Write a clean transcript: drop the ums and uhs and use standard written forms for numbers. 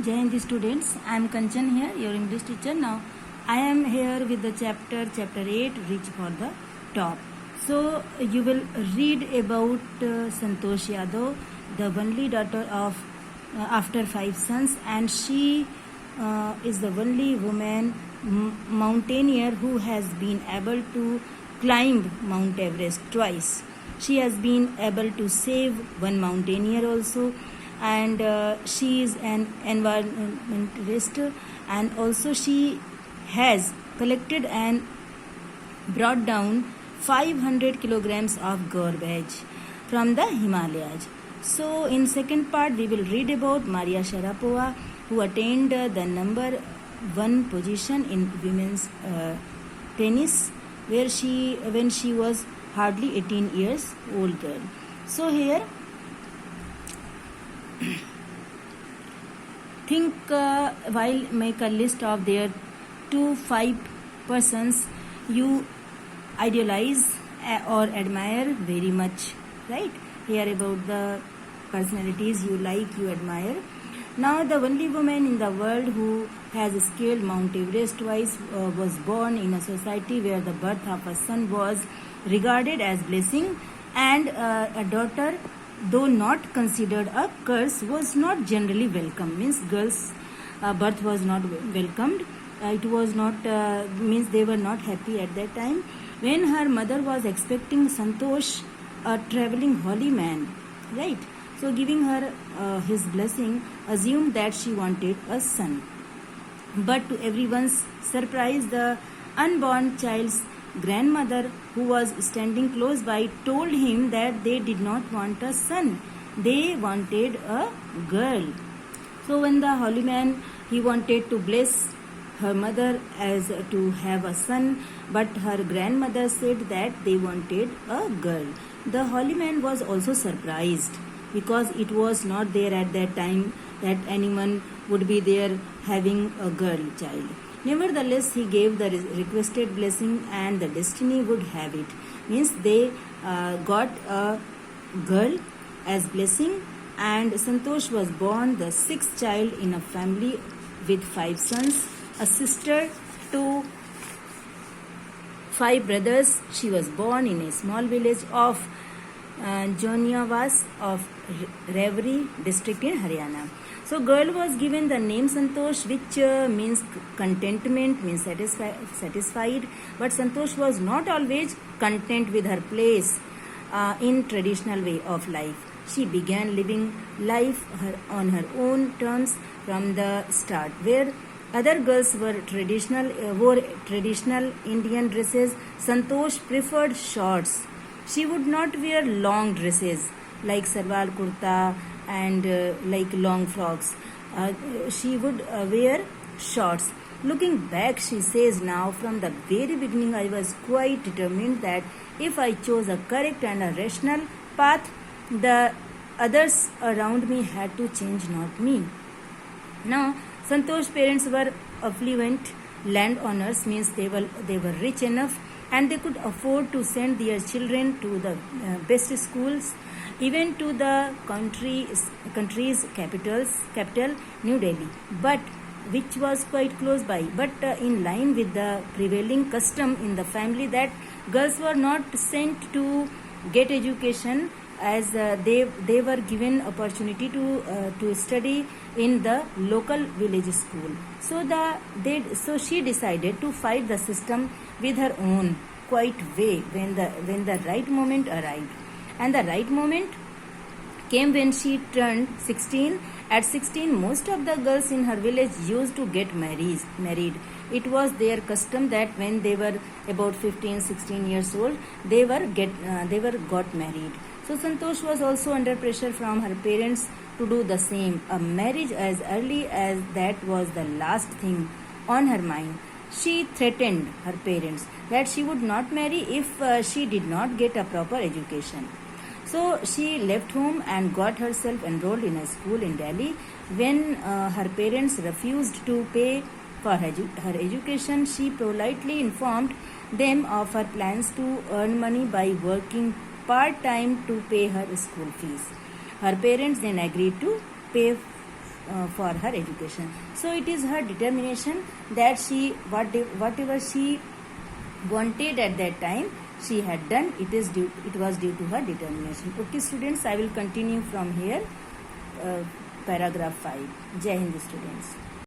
Jai Hind students, I am Kanchan here, your English teacher. Now, I am here with the chapter 8, Reach for the Top. So, you will read about Santosh Yadav, the only daughter of after 5 sons, and she is the only woman mountaineer who has been able to climb Mount Everest twice. She has been able to save one mountaineer also, and she is an environmentalist, and also she has collected and brought down 500 kilograms of garbage from the Himalayas. So in second part we will read about Maria Sharapova, who attained the number 1 position in women's tennis, when she was hardly 18 years old girl. So here think while make a list of their 5 persons you idealize or admire very much, right? Here about the personalities you like, you admire. Now the only woman in the world who has scaled Mount Everest twice was born in a society where the birth of a son was regarded as blessing, and a daughter, though not considered a curse, was not generally welcome. Means girls' birth was not welcomed. It was not means they were not happy at that time. When her mother was expecting Santosh, a traveling holy man, right? So giving her his blessing, assumed that she wanted a son. But to everyone's surprise, the unborn child's grandmother, who was standing close by, told him that they did not want a son. They wanted a girl. So when the holy man, he wanted to bless her mother as to have a son, but her grandmother said that they wanted a girl. The holy man was also surprised, because it was not there at that time that anyone would be there having a girl child. Nevertheless, he gave the requested blessing, and the destiny would have it. Means they got a girl as blessing, and Santosh was born the 6th child in a family with 5 sons, a sister, 2 5 brothers. She was born in a small village of Joniavas of Reveri district in Haryana. So girl was given the name Santosh, which means contentment, means satisfied. But Santosh was not always content with her place in traditional way of life. She began living life on her own terms from the start, where other girls wore traditional Indian dresses. Santosh preferred shorts. She would not wear long dresses like salwar kurta and like long frocks. She would wear shorts. Looking back, she says, now from the very beginning I was quite determined that if I chose a correct and a rational path, the others around me had to change, not me. Now, Santosh's parents were affluent landowners, means they were rich enough, and they could afford to send their children to the best schools, even to the country's capital, New Delhi, but which was quite close by. But in line with the prevailing custom in the family, that girls were not sent to get education, as they were given opportunity to study in the local village school. So she decided to fight the system with her own quiet way when the right moment arrived. And the right moment came when she turned 16. At 16, most of the girls in her village used to get married. It was their custom that when they were about 15, 16 years old, they were got married. So Santosh was also under pressure from her parents to do the same. A marriage as early as that was the last thing on her mind. She threatened her parents that she would not marry if she did not get a proper education. So she left home and got herself enrolled in a school in Delhi. When her parents refused to pay for her education, she politely informed them of her plans to earn money by working part-time to pay her school fees. Her parents then agreed to pay for her education. So it is her determination that she whatever she wanted at that time she had done. It was due to her determination. Okay students, I will continue from here. Paragraph 5. Jai Hind students.